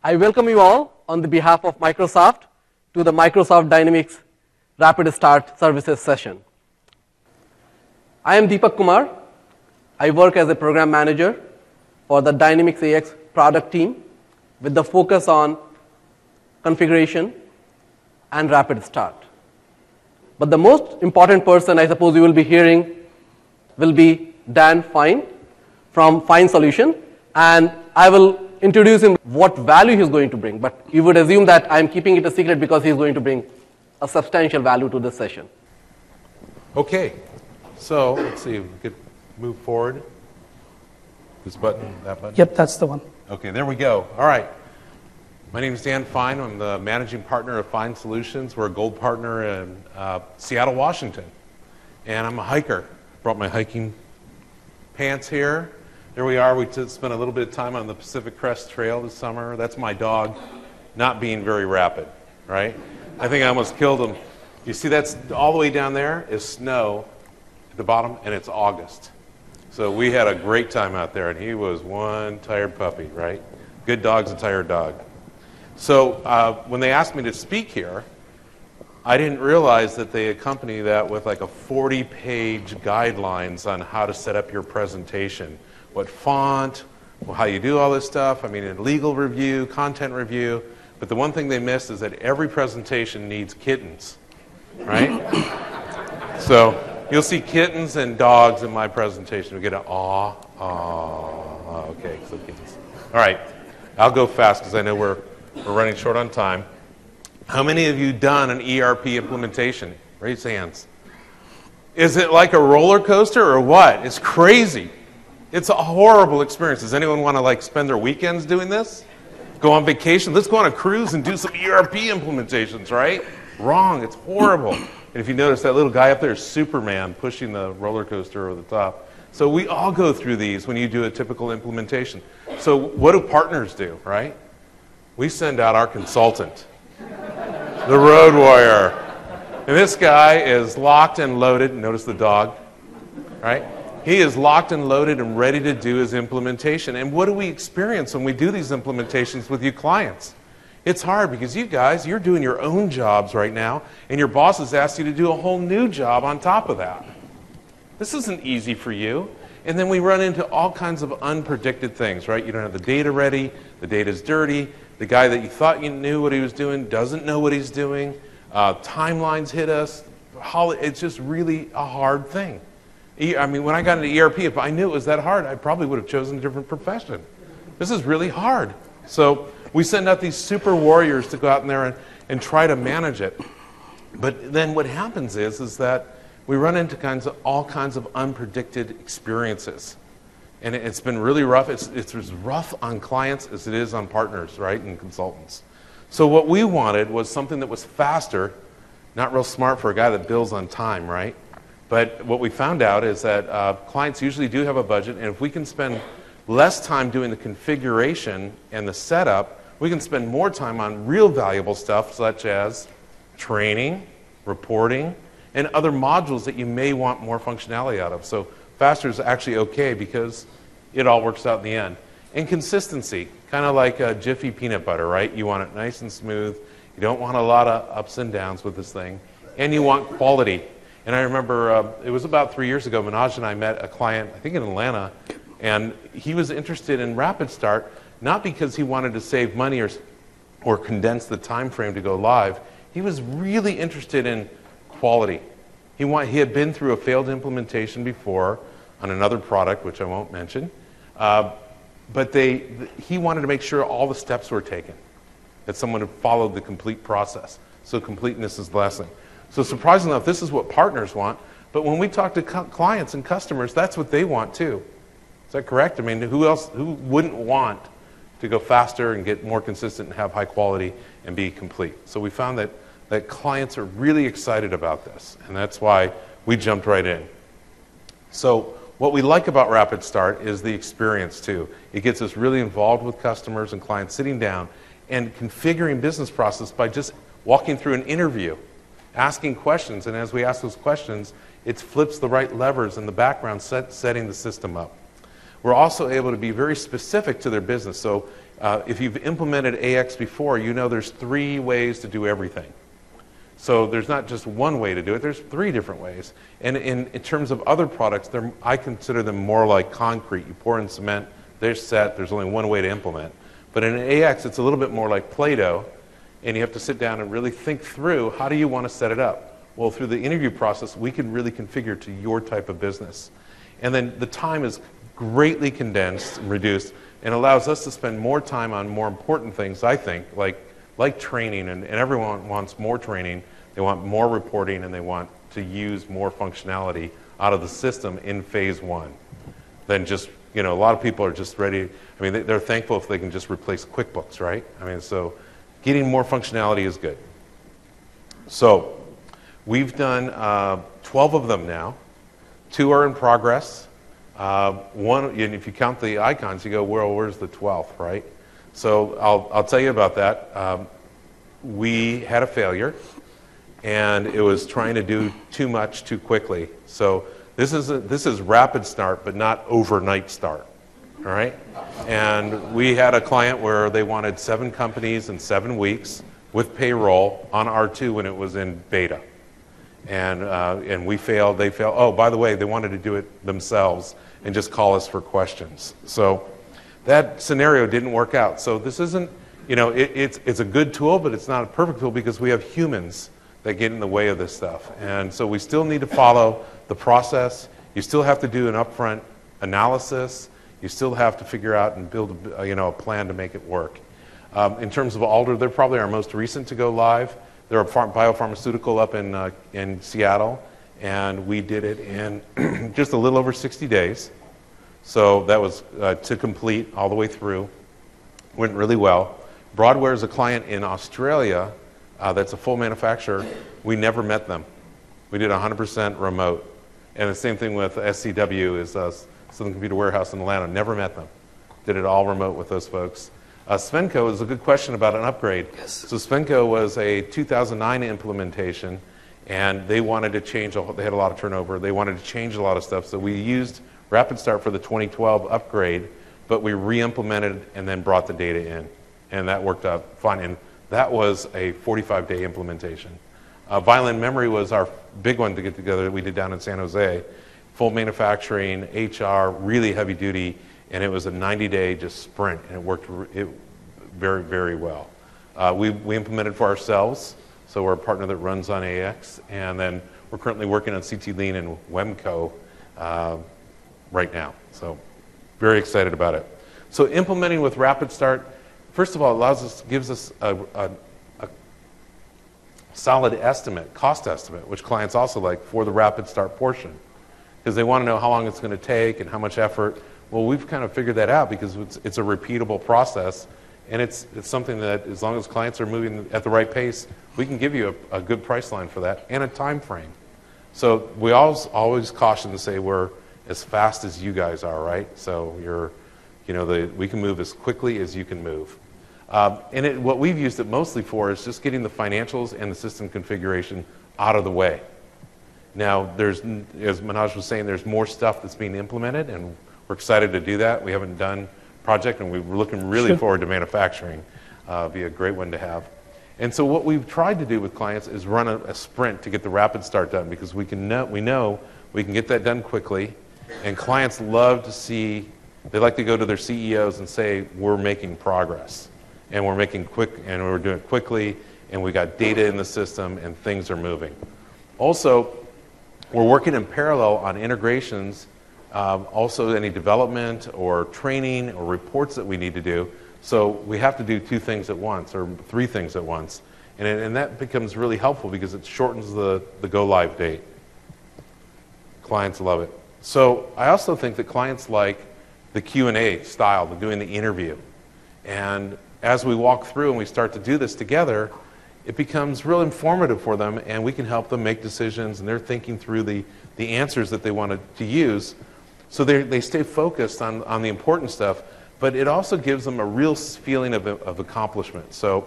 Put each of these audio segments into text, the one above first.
I welcome you all on the behalf of Microsoft to the Microsoft Dynamics RapidStart Services session. I am Deepak Kumar. I work as a program manager for the Dynamics AX product team with the focus on configuration and RapidStart. But the most important person I suppose you will be hearing will be Dan Fine from Fine Solution, and I will introduce him what value he's going to bring. But you would assume that I'm keeping it a secret because he's going to bring a substantial value to this session. Okay, so let's see if we could move forward. This button, that button? Yep, that's the one. Okay, there we go. All right. My name is Dan Fine. I'm the managing partner of Fine Solutions. We're a gold partner in Seattle, Washington. And I'm a hiker. Brought my hiking pants here. There we are. We spent a little bit of time on the Pacific Crest Trail this summer. That's my dog not being very rapid, right? I think I almost killed him. You see that's all the way down there is snow at the bottom, and it's August. So we had a great time out there, and he was one tired puppy, right? Good dog's a tired dog. So when they asked me to speak here, I didn't realize that they accompany that with like a 40-page guidelines on how to set up your presentation. What font, how you do all this stuff. I mean, in legal review, content review. But the one thing they missed is that every presentation needs kittens, right? So you'll see kittens and dogs in my presentation. We get an aw, aw. Okay, so kittens. All right, I'll go fast because I know we're running short on time. How many of you done an ERP implementation? Raise hands. Is it like a roller coaster or what? It's crazy. It's a horrible experience. Does anyone want to like spend their weekends doing this? Go on vacation? Let's go on a cruise and do some ERP implementations, right? Wrong. It's horrible. And if you notice, that little guy up there is Superman pushing the roller coaster over the top. So we all go through these when you do a typical implementation. So what do partners do, right? We send out our consultant, the road warrior. And this guy is locked and loaded. Notice the dog, right? He is locked and loaded and ready to do his implementation. And what do we experience when we do these implementations with you clients? It's hard because you guys, you're doing your own jobs right now, and your boss has asked you to do a whole new job on top of that. This isn't easy for you. And then we run into all kinds of unpredicted things, right? You don't have the data ready, the data's dirty, the guy that you thought you knew what he was doing doesn't know what he's doing, timelines hit us, it's just really a hard thing. I mean, when I got into ERP, if I knew it was that hard, I probably would have chosen a different profession. This is really hard. So we send out these super warriors to go out in there and try to manage it. But then what happens is that we run into all kinds of unpredicted experiences. And it's been really rough. It's as rough on clients as it is on partners, right, and consultants. So what we wanted was something that was faster, not real smart for a guy that bills on time, right? But what we found out is that clients usually do have a budget, and if we can spend less time doing the configuration and the setup, we can spend more time on real valuable stuff such as training, reporting, and other modules that you may want more functionality out of. So faster is actually okay because it all works out in the end. And consistency, kind of like a Jiffy peanut butter, right? You want it nice and smooth. You don't want a lot of ups and downs with this thing. And you want quality. And I remember it was about 3 years ago, Manoj and I met a client, I think in Atlanta, and he was interested in RapidStart, not because he wanted to save money or condense the time frame to go live. He was really interested in quality. He had been through a failed implementation before on another product, which I won't mention, but he wanted to make sure all the steps were taken, that someone had followed the complete process. So completeness is the last thing. So surprisingly enough, this is what partners want, but when we talk to clients and customers, that's what they want too. Is that correct? I mean, who wouldn't want to go faster and get more consistent and have high quality and be complete? So we found that clients are really excited about this, and that's why we jumped right in. So what we like about RapidStart is the experience too. It gets us really involved with customers and clients sitting down and configuring business process by just walking through an interview, asking questions, and as we ask those questions, it flips the right levers in the background setting the system up. We're also able to be very specific to their business. So If you've implemented AX before, you know there's 3 ways to do everything. So there's not just one way to do it, there's 3 different ways. And in terms of other products, I consider them more like concrete. You pour in cement, they're set, there's only one way to implement. But in AX, it's a little bit more like Play-Doh, and you have to sit down and really think through, how do you want to set it up? Well, through the interview process, we can really configure to your type of business. And then the time is greatly condensed and reduced, and allows us to spend more time on more important things, I think, like training, and everyone wants more training, they want more reporting, and they want to use more functionality out of the system in phase 1 than just, a lot of people are just ready, they're thankful if they can just replace QuickBooks, right? So getting more functionality is good. So we've done 12 of them now. 2 are in progress. One, and if you count the icons, you go, well, where's the 12th, right? So I'll tell you about that. We had a failure, and it was trying to do too much too quickly. So this is RapidStart, but not overnight start, all right? And we had a client where they wanted 7 companies in 7 weeks with payroll on R2 when it was in beta. And we failed, they failed. Oh, by the way, they wanted to do it themselves and just call us for questions. So that scenario didn't work out. So this isn't, it's a good tool, but it's not a perfect tool because we have humans that get in the way of this stuff. And so we still need to follow the process. You still have to do an upfront analysis. You still have to figure out and build a plan to make it work. In terms of Alder, they're probably our most recent to go live. They're a biopharmaceutical up in Seattle, and we did it in just a little over 60 days. So that was to complete all the way through. Went really well. Broadware is a client in Australia that's a full manufacturer. We never met them. We did 100% remote. And the same thing with SCW, is Southern Computer Warehouse in Atlanta. Never met them. Did it all remote with those folks. Svenco is a good question about an upgrade. Yes. So Svenco was a 2009 implementation, and they wanted to change, they had a lot of turnover. They wanted to change a lot of stuff. So we used RapidStart for the 2012 upgrade, but we re-implemented and then brought the data in. And that worked out fine. And that was a 45-day implementation. Violin Memory was our big one to get together that we did down in San Jose. Full manufacturing, HR, really heavy duty, and it was a 90-day just sprint, and it worked very, very well. We implemented for ourselves, so we're a partner that runs on AX, and then we're currently working on CT Lean and Wemco right now. So very excited about it. So implementing with RapidStart, first of all, gives us a solid estimate, cost estimate, which clients also like for the RapidStart portion, because they want to know how long it's going to take and how much effort. Well, we've kind of figured that out because it's a repeatable process, and it's something that as long as clients are moving at the right pace, we can give you a good price line for that and a time frame. So we always caution to say we're as fast as you guys are, right? So we can move as quickly as you can move. And what we've used it mostly for is just getting the financials and the system configuration out of the way. Now, as Manoj was saying, there's more stuff that's being implemented, and we're excited to do that. We haven't done project, and we're looking really forward to manufacturing. Be a great one to have. And so what we've tried to do with clients is run a sprint to get the RapidStart done, because we know we can get that done quickly, and clients love to see, they like to go to their CEOs and say, we're making progress, and we're making and we're doing it quickly, and we got data in the system, and things are moving. Also, we're working in parallel on integrations, also any development or training or reports that we need to do. So we have to do 2 things at once, or 3 things at once. And that becomes really helpful because it shortens the go-live date. Clients love it. So I also think that clients like the Q&A style, doing the interview. And as we walk through and we start to do this together, it becomes real informative for them, and we can help them make decisions, and they're thinking through the answers that they want to use. So they stay focused on the important stuff, but it also gives them a real feeling of accomplishment. So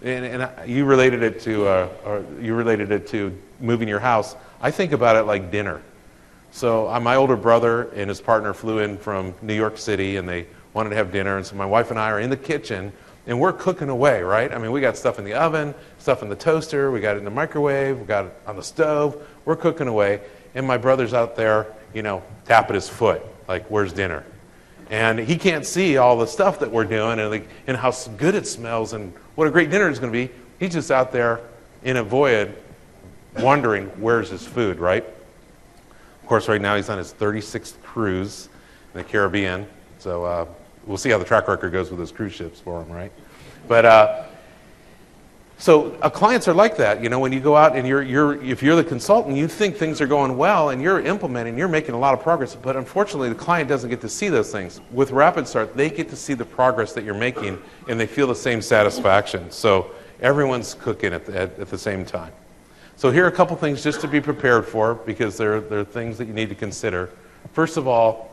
you related it to moving your house. I think about it like dinner. So my older brother and his partner flew in from New York City, and they wanted to have dinner, and so my wife and I are in the kitchen, and we're cooking away, right? I mean, we got stuff in the oven, stuff in the toaster, we got it in the microwave, we got it on the stove, we're cooking away, and my brother's out there, you know, tapping his foot, like, where's dinner? And he can't see all the stuff that we're doing and how good it smells and what a great dinner it's going to be. He's just out there in a void wondering where's his food, right? Of course, right now he's on his 36th cruise in the Caribbean, so we'll see how the track record goes with those cruise ships for him, right? But so clients are like that. You know, when you go out and if you're the consultant, you think things are going well and you're implementing, you're making a lot of progress, but unfortunately the client doesn't get to see those things. With RapidStart, they get to see the progress that you're making and they feel the same satisfaction. So everyone's cooking at the same time. So here are a couple things just to be prepared for, because there are things that you need to consider. First of all,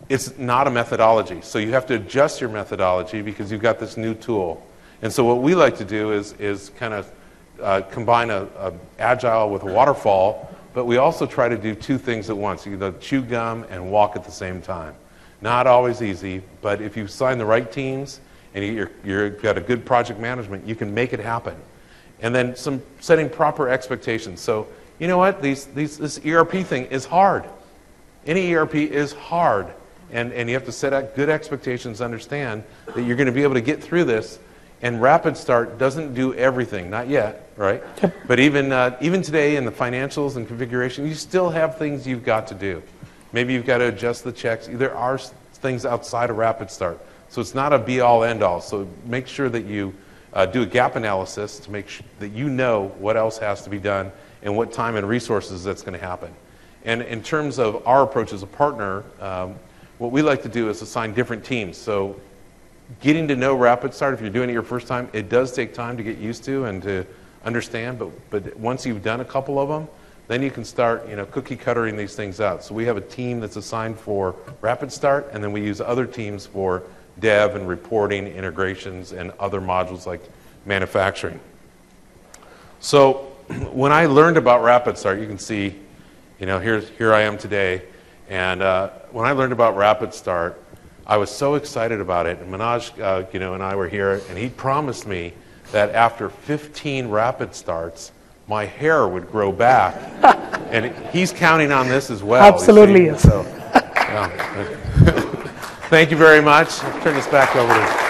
it's not a methodology. So you have to adjust your methodology because you've got this new tool. And so what we like to do is kind of combine a agile with a waterfall, but we also try to do two things at once. You know, chew gum and walk at the same time. Not always easy, but if you assign the right teams and you've got a good project management, you can make it happen. And then setting proper expectations. So, you know what? This ERP thing is hard. Any ERP is hard. And you have to set out good expectations, understand that you're going to be able to get through this. And RapidStart doesn't do everything, not yet, right? But even today in the financials and configuration, you still have things you've got to do. Maybe you've got to adjust the checks. There are things outside of RapidStart. So it's not a be-all, end-all. So make sure that you do a gap analysis to make sure that you know what else has to be done and what time and resources that's going to happen. And in terms of our approach as a partner, what we like to do is assign different teams. So getting to know RapidStart, if you're doing it your first time, it does take time to get used to and to understand, but once you've done a couple of them, then you can start, you know, cookie cuttering these things out. So we have a team that's assigned for RapidStart, and then we use other teams for dev and reporting, integrations, and other modules like manufacturing. So when I learned about RapidStart, you can see, you know, here I am today, and when I learned about RapidStart, I was so excited about it. And Manoj, you know, and I were here, and he promised me that after 15 RapidStarts, my hair would grow back. And he's counting on this as well. Absolutely, yes. So, thank you very much. I'll turn this back over to